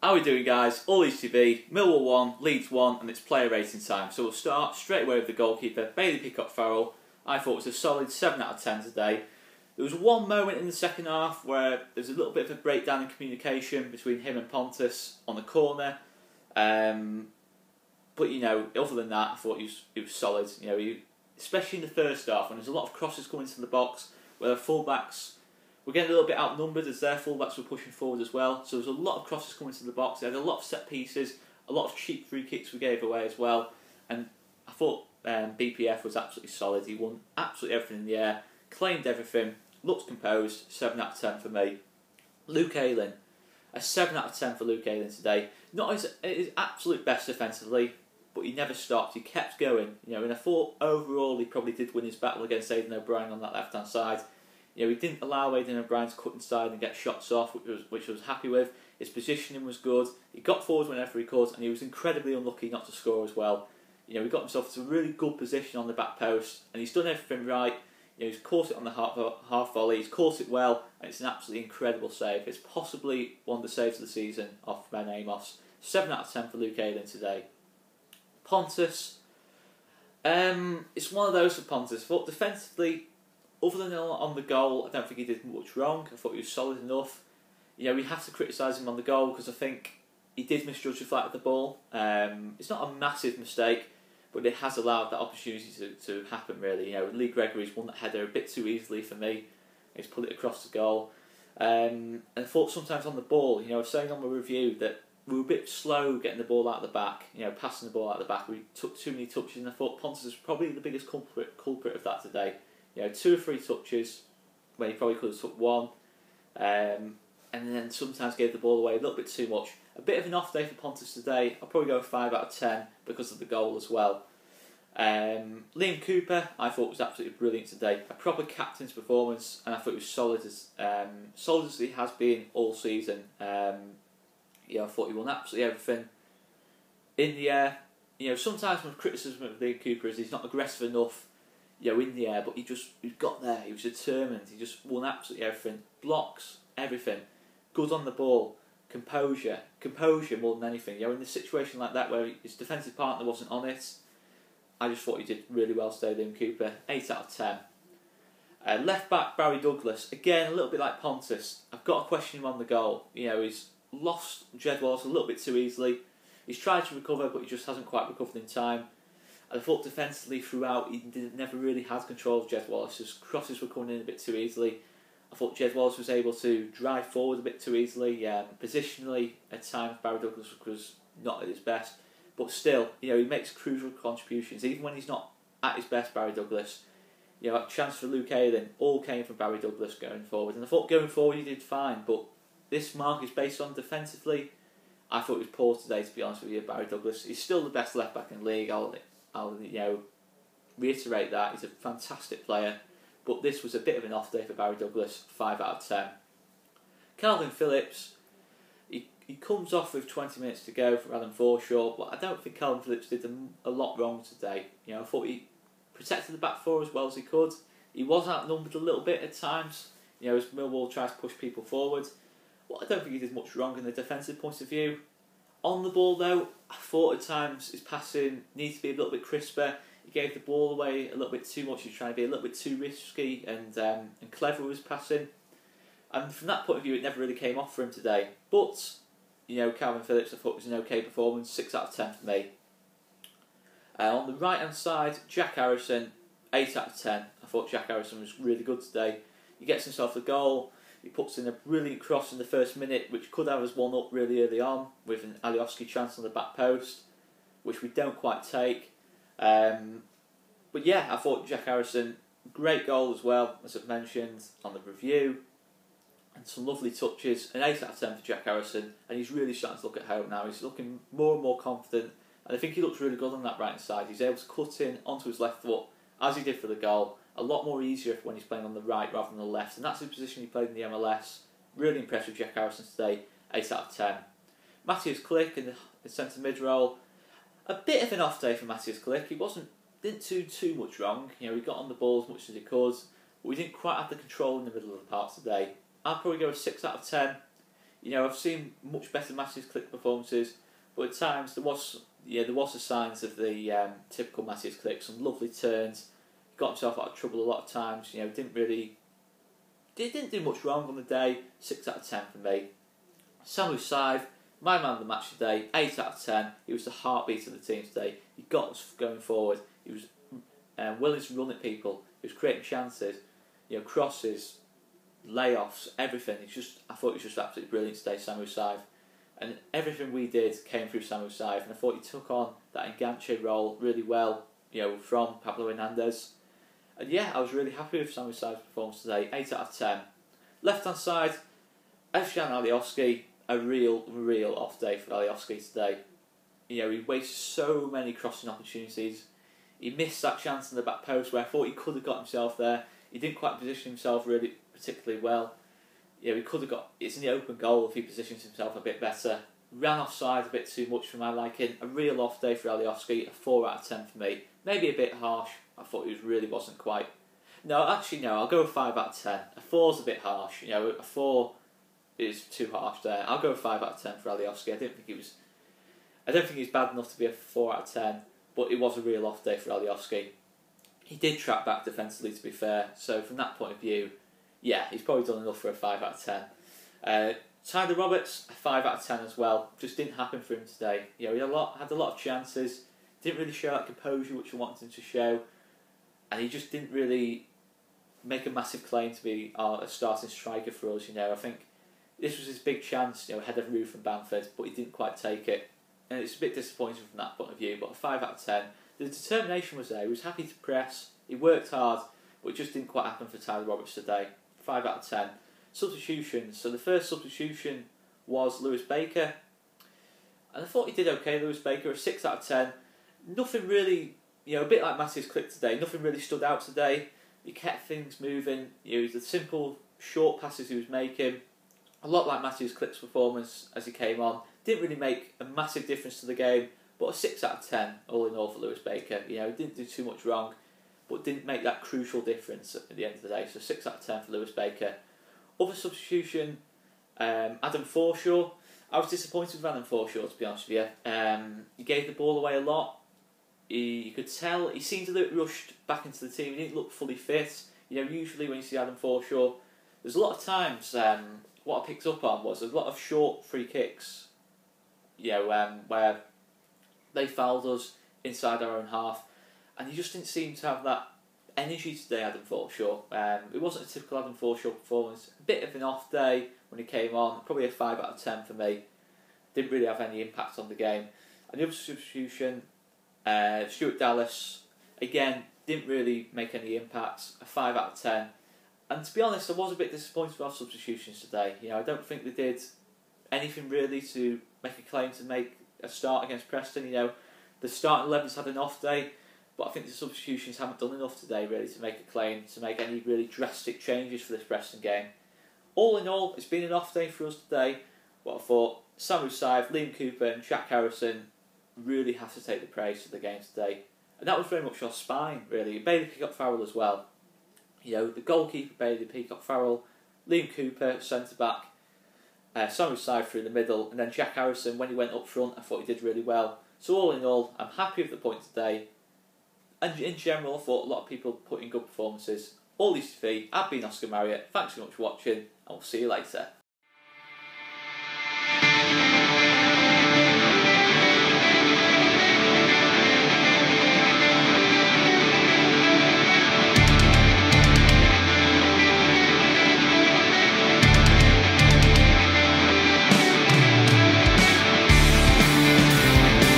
How are we doing, guys? All Leeds TV, Millwall 1, Leeds 1, and it's player rating time. So we'll start straight away with the goalkeeper, Bailey Peacock-Farrell. I thought it was a solid 7 out of 10 today. There was one moment in the second half where there's a little bit of a breakdown in communication between him and Pontus on the corner. But you know, other than that, I thought he was solid. You know, especially in the first half when there's a lot of crosses coming into the box, where the fullbacks were getting a little bit outnumbered as their fullbacks were pushing forward as well. So there was a lot of crosses coming into the box. They had a lot of set pieces, a lot of cheap free kicks we gave away as well. And I thought BPF was absolutely solid. He won absolutely everything in the air, claimed everything, looked composed. 7 out of 10 for me. Luke Ayling, a 7 out of 10 for Luke Ayling today. Not his absolute best defensively, but he never stopped. He kept going. You know, and I thought overall he probably did win his battle against Aidan O'Brien on that left hand side. You know, he didn't allow Aidan O'Brien to cut inside and get shots off, which I was happy with. His positioning was good. He got forward whenever he could, and he was incredibly unlucky not to score as well. You know, he got himself to a really good position on the back post, and he's done everything right. You know, he's caught it on the half volley. He's caught it well, and it's an absolutely incredible save. It's possibly one of the saves of the season off Ben Amos. 7 out of 10 for Luke Ayling today. Pontus, it's one of those for Pontus. But defensively, other than on the goal, I don't think he did much wrong. I thought he was solid enough. You know, we have to criticise him on the goal because I think he did misjudge the flight of the ball. It's not a massive mistake, but it has allowed that opportunity to happen, really. You know, Lee Gregory's won that header a bit too easily for me. He's put it across the goal. And I thought sometimes on the ball, you know, I was saying on my review that we were a bit slow getting the ball out of the back, you know, passing the ball out of the back. We took too many touches, and I thought Pontus was probably the biggest culprit of that today. You know, 2 or 3 touches when he probably could have took 1, and then sometimes gave the ball away a little bit too much. A bit of an off day for Pontus today. I'll probably go 5 out of 10 because of the goal as well. Liam Cooper, I thought was absolutely brilliant today. A proper captain's performance, and I thought he was solid as he has been all season. You know, I thought he won absolutely everything in the air. You know, sometimes my criticism of Liam Cooper is he's not aggressive enough, you know, in the air, but he got there. He was determined. He just won absolutely everything. Blocks, everything. Good on the ball. Composure more than anything. You know, in a situation like that where his defensive partner wasn't on it, I just thought he did really well today, Liam Cooper. 8 out of 10. Left back Barry Douglas, again a little bit like Pontus. I've got to question him on the goal. You know, he's lost Jed Wallace a little bit too easily. He's tried to recover, but he just hasn't quite recovered in time. And I thought defensively throughout, he never really had control of Jed Wallace. His crosses were coming in a bit too easily. I thought Jed Wallace was able to drive forward a bit too easily. Positionally, at times, Barry Douglas was not at his best. But still, you know, he makes crucial contributions. Even when he's not at his best, Barry Douglas, you know, that chance for Luke Ayling all came from Barry Douglas going forward. And I thought going forward he did fine, but this mark is based on defensively. I thought he was poor today, to be honest with you, Barry Douglas. He's still the best left back in the league. I'll you know, reiterate that. He's a fantastic player. But this was a bit of an off day for Barry Douglas. 5 out of 10. Calvin Phillips, he comes off with 20 minutes to go for Adam Forshaw, but I don't think Calvin Phillips did a lot wrong today. You know, I thought he protected the back four as well as he could. He was outnumbered a little bit at times, you know, as Millwall tries to push people forward. Well, I don't think he did much wrong in the defensive point of view. On the ball, though, I thought at times his passing needs to be a little bit crisper. He gave the ball away a little bit too much. He was trying to be a little bit too risky and clever with his passing. And from that point of view, it never really came off for him today. But, you know, Calvin Phillips, I thought was an okay performance. 6 out of 10 for me. On the right-hand side, Jack Harrison, 8 out of 10. I thought Jack Harrison was really good today. He gets himself the goal. He puts in a brilliant cross in the first minute, which could have us 1-up really early on, with an Alioski chance on the back post, which we don't quite take. But yeah, I thought Jack Harrison, great goal as well, as I've mentioned on the review, and some lovely touches. An 8 out of 10 for Jack Harrison, and he's really starting to look at home now. He's looking more and more confident, and I think he looks really good on that right hand side. He's able to cut in onto his left foot, as he did for the goal. A lot more easier when he's playing on the right rather than the left, and that's the position he played in the MLS. Really impressed with Jack Harrison today. 8 out of 10. Matthias Click in the centre mid role. A bit of an off day for Matthias Click. He didn't do too much wrong. You know, he got on the ball as much as he could, but we didn't quite have the control in the middle of the park today. I'll probably go a 6 out of 10. You know, I've seen much better Matthews Click performances, but at times there was the signs of the typical Matthews Click. Some lovely turns, got himself out of trouble a lot of times. You know, didn't do much wrong on the day. 6 out of 10 for me. Saiz, my man of the match today, 8 out of 10. He was the heartbeat of the team today. He got us going forward. He was willing to run at people. He was creating chances, you know, crosses, layoffs, everything. I thought he was just absolutely brilliant today, Saiz. And everything we did came through Saiz, and I thought he took on that enganche role really well, you know, from Pablo Hernandez. And yeah, I was really happy with Saiz's performance today, 8 out of 10. Left hand side, Evshan Alioski, a real off day for Alioski today. You know, he wasted so many crossing opportunities. He missed that chance in the back post where I thought he could have got himself there. He didn't quite position himself really particularly well. You know, he could have got, it's in the open goal if he positions himself a bit better. Ran offside a bit too much for my liking. A real off day for Alioski, a 4 out of 10 for me. Maybe a bit harsh. I thought he really wasn't quite. No, actually no, I'll go with 5 out of 10. A 4's a bit harsh. You know, a 4 is too harsh there. I'll go with 5 out of 10 for Alioski. I don't think he was bad enough to be a 4 out of 10, but it was a real off day for Alioski. He did track back defensively, to be fair, so from that point of view, yeah, he's probably done enough for a 5 out of 10. Tyler Roberts, a 5 out of 10 as well. Just didn't happen for him today. You know, he had a lot of chances, didn't really show that composure which we wanted him to show, and he just didn't really make a massive claim to be a starting striker for us. You know, I think this was his big chance, you know, ahead of Ruth and Bamford, but he didn't quite take it. And it's a bit disappointing from that point of view, but a 5 out of 10. The determination was there, he was happy to press, he worked hard, but it just didn't quite happen for Tyler Roberts today. 5 out of 10. Substitutions. So the first substitution was Lewis Baker. And I thought he did okay, Lewis Baker, a 6 out of 10. Nothing really, you know, a bit like Matthew's Click today, nothing really stood out today. He kept things moving, you know, the simple short passes he was making. A lot like Matthew's Click's performance as he came on. Didn't really make a massive difference to the game, but a 6 out of 10 all in all for Lewis Baker. You know, didn't do too much wrong, but didn't make that crucial difference at the end of the day. So 6 out of 10 for Lewis Baker. Other substitution, Adam Forshaw. I was disappointed with Adam Forshaw, to be honest with you. He gave the ball away a lot. You could tell he seemed a little rushed back into the team. He didn't look fully fit. You know, usually when you see Adam Forshaw, there's a lot of times what I picked up on was a lot of short free kicks. You know, where they fouled us inside our own half, and he just didn't seem to have that energy today, Adam Forshaw. It wasn't a typical Adam Forshaw performance. A bit of an off day when he came on. Probably a 5 out of 10 for me. Didn't really have any impact on the game. And the other substitution, Stuart Dallas, again, didn't really make any impact. A 5 out of 10. And to be honest, I was a bit disappointed with our substitutions today. You know, I don't think they did anything really to make a claim to make a start against Preston. You know, the starting 11's had an off day, but I think the substitutions haven't done enough today really to make a claim, to make any really drastic changes for this Preston game. All in all, it's been an off day for us today, but I thought Saiz, Liam Cooper and Jack Harrison really have to take the praise for the game today. And that was very much our spine, really. Bailey Peacock-Farrell as well. You know, the goalkeeper, Bailey Peacock-Farrell, Liam Cooper, centre-back, Saiz through the middle, and then Jack Harrison, when he went up front, I thought he did really well. So all in all, I'm happy with the point today. And in general, I thought a lot of people put in good performances. All Leeds TV, I've been Oscar Marriott. Thanks so much for watching, and we'll see you later.